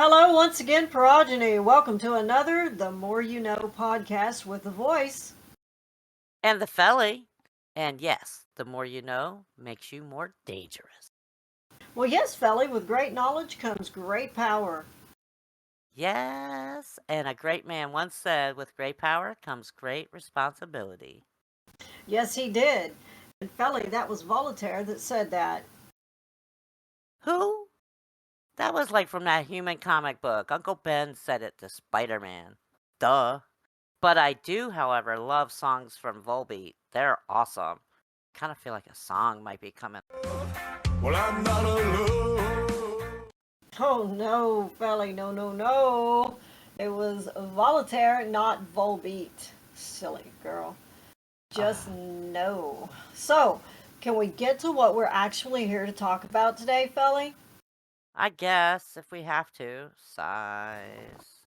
Hello, once again, Progeny. Welcome to another The More You Know podcast with a voice. And the felly. And yes, the more you know makes you more dangerous. Well, yes, Felly, with great knowledge comes great power. Yes, and a great man once said, with great power comes great responsibility. Yes, he did. And Felly, that was Voltaire that said that. Who? That was like from that human comic book. Uncle Ben said it to Spider Man. Duh. But I do, however, love songs from Volbeat. They're awesome. Kind of feel like a song might be coming. Well, I'm not alone. Oh no, Felly, no, no, no. It was Voltaire, not Volbeat. Silly girl. Just no. So, can we get to what we're actually here to talk about today, Felly? I guess if we have to. Size.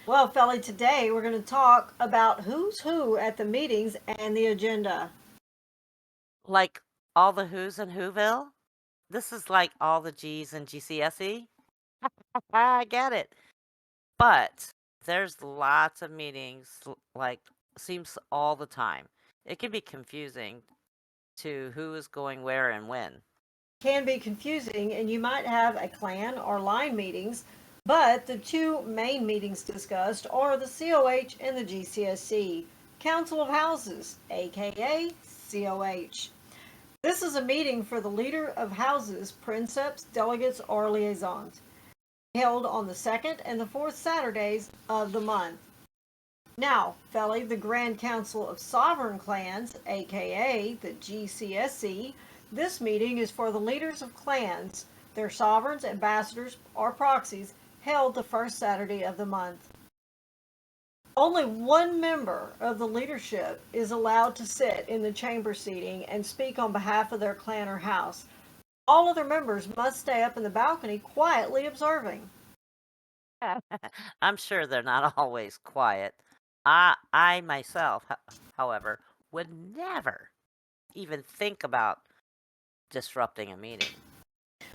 Well, Felly, today we're going to talk about who's who at the meetings and the agenda. Like all the who's in Whoville? This is like all the G's in GCSE? I get it. But there's lots of meetings, like, seems all the time. It can be confusing to who is going where and when. Can be confusing, and you might have a clan or line meetings, but the two main meetings discussed are the COH and the GCSC, Council of Houses, aka COH. This is a meeting for the leader of houses, princeps, delegates, or liaisons, held on the second and the fourth Saturdays of the month. Now, Felly, the Grand Council of Sovereign Clans, aka the GCSC, this meeting is for the leaders of clans, their sovereigns, ambassadors, or proxies, held the first Saturday of the month. Only one member of the leadership is allowed to sit in the chamber seating and speak on behalf of their clan or house. All other members must stay up in the balcony quietly observing. I'm sure they're not always quiet. I myself, however, would never even think about disrupting a meeting.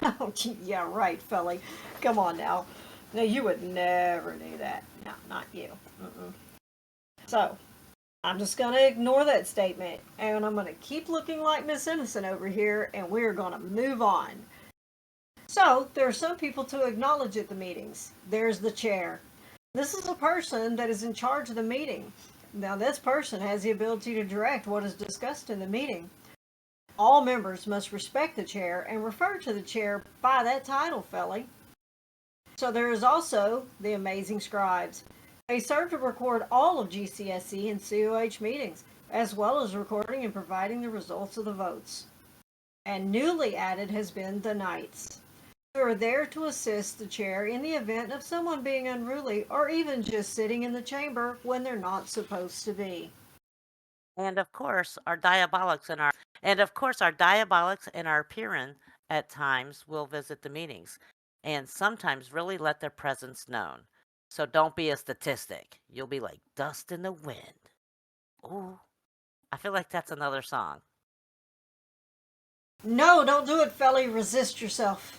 Oh, yeah, right, Felly. Come on now. No, you would never do that. No, not you. Mm-mm. So, I'm just going to ignore that statement, and I'm going to keep looking like Miss Innocent over here, and we're going to move on. So, there are some people to acknowledge at the meetings. There's the chair. This is a person that is in charge of the meeting. Now, this person has the ability to direct what is discussed in the meeting. All members must respect the chair and refer to the chair by that title, Felly. So there is also the amazing scribes. They serve to record all of GCSE and COH meetings, as well as recording and providing the results of the votes. And newly added has been the knights, who are there to assist the chair in the event of someone being unruly or even just sitting in the chamber when they're not supposed to be. And of course, our diabolics and our Piran at times will visit the meetings and sometimes really let their presence known. So don't be a statistic. You'll be like dust in the wind. Ooh, I feel like that's another song. No, don't do it, Felly. Resist yourself.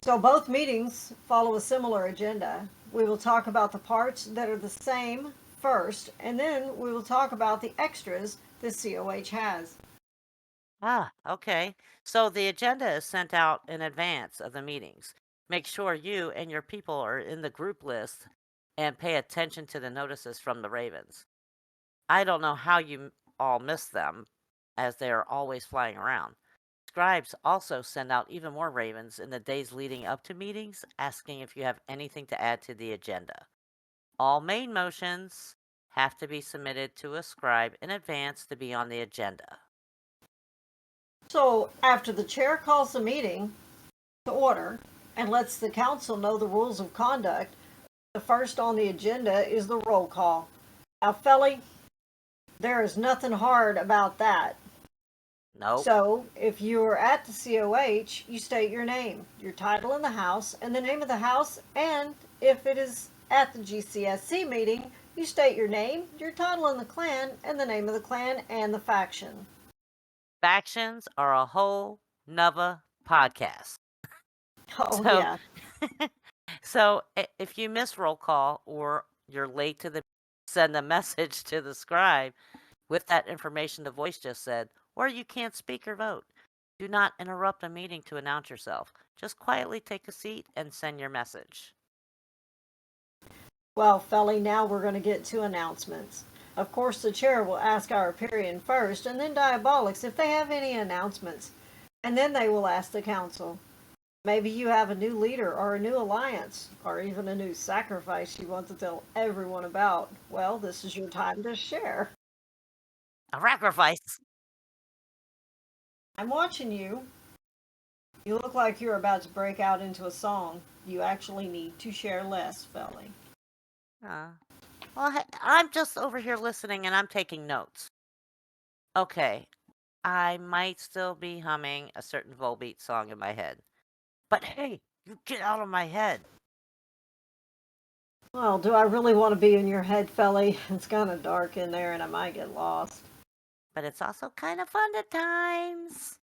So both meetings follow a similar agenda. We will talk about the parts that are the same first, and then we will talk about the extras the COH has. Ah, okay. So the agenda is sent out in advance of the meetings. Make sure you and your people are in the group list and pay attention to the notices from the Ravens. I don't know how you all miss them, as they are always flying around. Scribes also send out even more ravens in the days leading up to meetings, asking if you have anything to add to the agenda. All main motions have to be submitted to a scribe in advance to be on the agenda. So after the chair calls the meeting to order and lets the council know the rules of conduct, the first on the agenda is the roll call. Now, Felly, there is nothing hard about that. Nope. So, if you're at the COH, you state your name, your title in the house, and the name of the house, and if it is at the GCSC meeting, you state your name, your title in the clan, and the name of the clan and the faction. Factions are a whole nother podcast. Oh, So, yeah. So if you miss roll call or you're late to the send a message to the scribe with that information the voice just said, or you can't speak or vote. Do not interrupt a meeting to announce yourself. Just quietly take a seat and send your message. Well, Felly, now we're going to get to announcements. Of course, the chair will ask our Parian first, and then Diabolics if they have any announcements. And then they will ask the council. Maybe you have a new leader or a new alliance or even a new sacrifice you want to tell everyone about. Well, this is your time to share. A sacrifice. I'm watching you. You look like you're about to break out into a song. You actually need to share less, Felly. Well, I'm just over here listening and I'm taking notes. Okay, I might still be humming a certain Volbeat song in my head. But hey, you get out of my head. Well, do I really want to be in your head, Felly? It's kind of dark in there and I might get lost. But it's also kind of fun at times.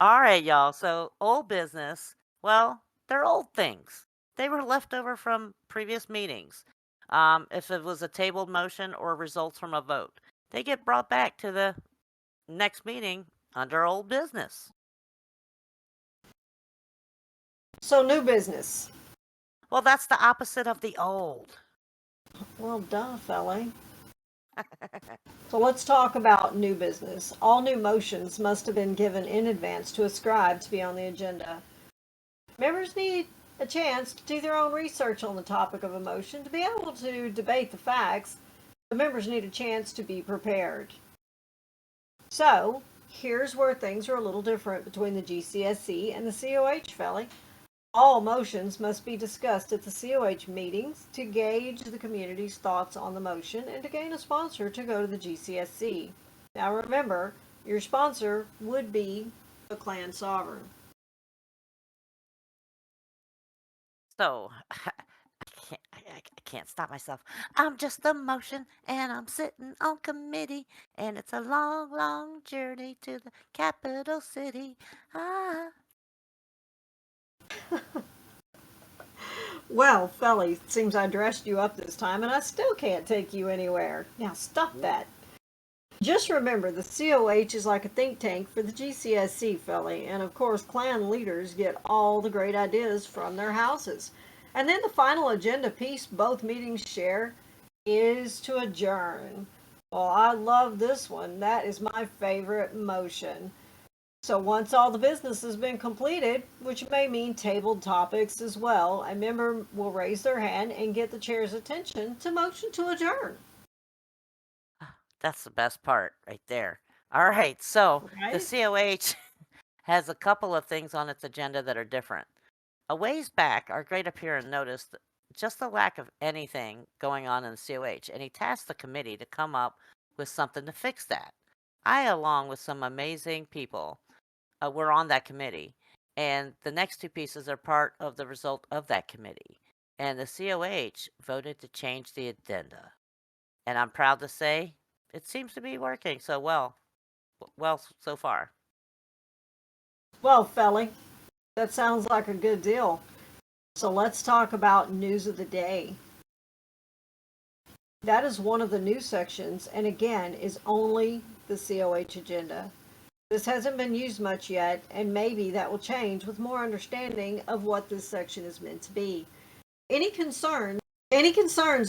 All right, y'all. So, old business. Well, they're old things. They were left over from previous meetings. If it was a tabled motion or results from a vote, they get brought back to the next meeting under old business. So, new business. Well, that's the opposite of the old. Well, duh, Felly. So let's talk about new business. All new motions must have been given in advance to a scribe to be on the agenda. Members need a chance to do their own research on the topic of a motion to be able to debate the facts. The members need a chance to be prepared. So, here's where things are a little different between the GCSC and the COH, Felly. All motions must be discussed at the COH meetings to gauge the community's thoughts on the motion and to gain a sponsor to go to the GCSC. Now remember, your sponsor would be the clan sovereign. So, I can't stop myself. I'm just a motion and I'm sitting on committee and it's a long, long journey to the capital city. Ah. Well, Felly, seems I dressed you up this time and I still can't take you anywhere. Now stop that. Just remember, the COH is like a think tank for the GCSC, Felly, and of course clan leaders get all the great ideas from their houses. And then the final agenda piece both meetings share is to adjourn. Well, I love this one. That is my favorite motion. So once all the business has been completed, which may mean tabled topics as well, a member will raise their hand and get the chair's attention to motion to adjourn. That's the best part right there. All right, so the Right? COH has a couple of things on its agenda that are different. A ways back, our great appearance noticed just the lack of anything going on in the COH, and he tasked the committee to come up with something to fix that. I, along with some amazing people, were on that committee, and the next two pieces are part of the result of that committee. And the COH voted to change the addenda. And I'm proud to say it seems to be working so well so far. Well, Felly, that sounds like a good deal. So let's talk about news of the day. That is one of the news sections, and again, is only the COH agenda. This hasn't been used much yet, and maybe that will change with more understanding of what this section is meant to be. Any concerns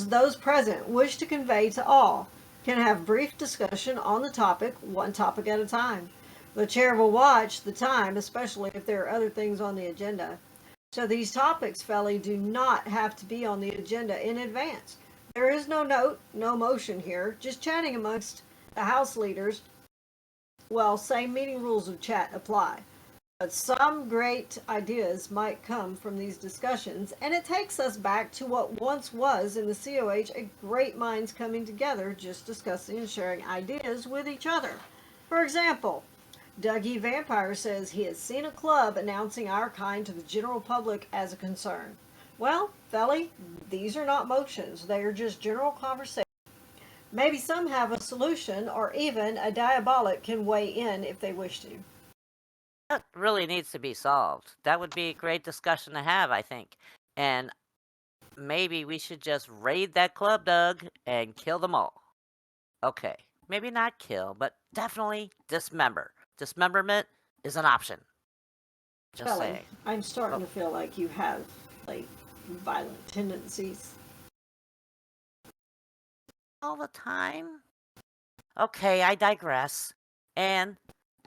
those present wish to convey to all can have brief discussion on the topic, one topic at a time. The chair will watch the time, especially if there are other things on the agenda. So these topics, Felly, do not have to be on the agenda in advance. There is no note, no motion here, just chatting amongst the House leaders. Well, same meeting rules of chat apply. But some great ideas might come from these discussions, and it takes us back to what once was in the COH a great minds coming together, just discussing and sharing ideas with each other. For example, Dougie Vampire says he has seen a club announcing our kind to the general public as a concern. Well, Felly, these are not motions, they are just general conversation. Maybe some have a solution, or even a diabolic can weigh in if they wish to. That really needs to be solved. That would be a great discussion to have, I think. And maybe we should just raid that club, Doug, and kill them all. Okay, maybe not kill, but definitely dismember. Dismemberment is an option. Just Felly, saying. I'm starting Oh, to feel like you have, like, violent tendencies. all the time? Okay, I digress. And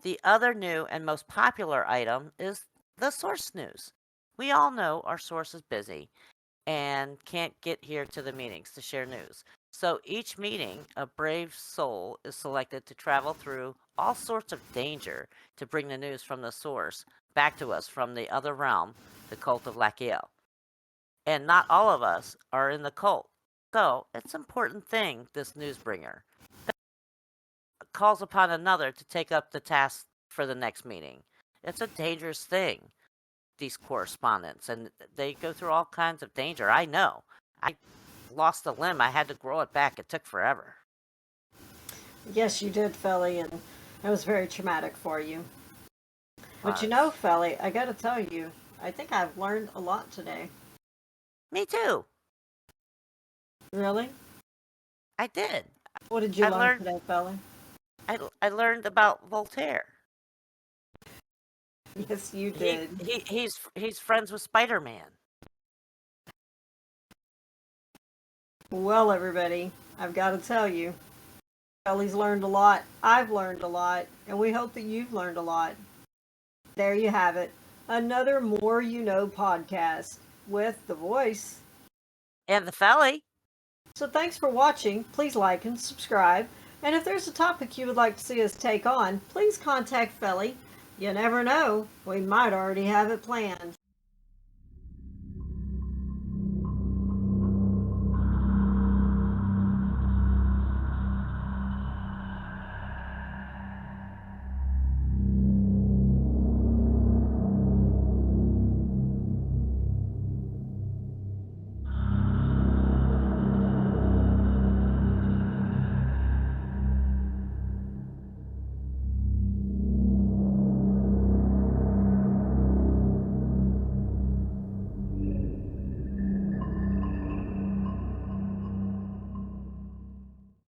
the other new and most popular item is the source news. We all know our source is busy and can't get here to the meetings to share news. So each meeting, a brave soul is selected to travel through all sorts of danger to bring the news from the source back to us from the other realm, the cult of Lachiel. And not all of us are in the cult. So it's an important thing, this news bringer calls upon another to take up the task for the next meeting. It's a dangerous thing, these correspondents, and they go through all kinds of danger. I know. I lost a limb. I had to grow it back. It took forever. Yes, you did, Felly, and it was very traumatic for you. But you Was. know, Felly, I gotta tell you, I think I've learned a lot today. Me too. Really? I did. What did you I learn learned. today, Felly? I learned about Voltaire. Yes, you He, did. he's friends with Spider-Man. Well, everybody, I've got to tell you, Felly's learned a lot. I've learned a lot, and we hope that you've learned a lot. There you have it. Another More You Know podcast with The Voice. And the Felly. So thanks for watching. Please like and subscribe. And if there's a topic you would like to see us take on, please contact Felly. You never know, we might already have it planned.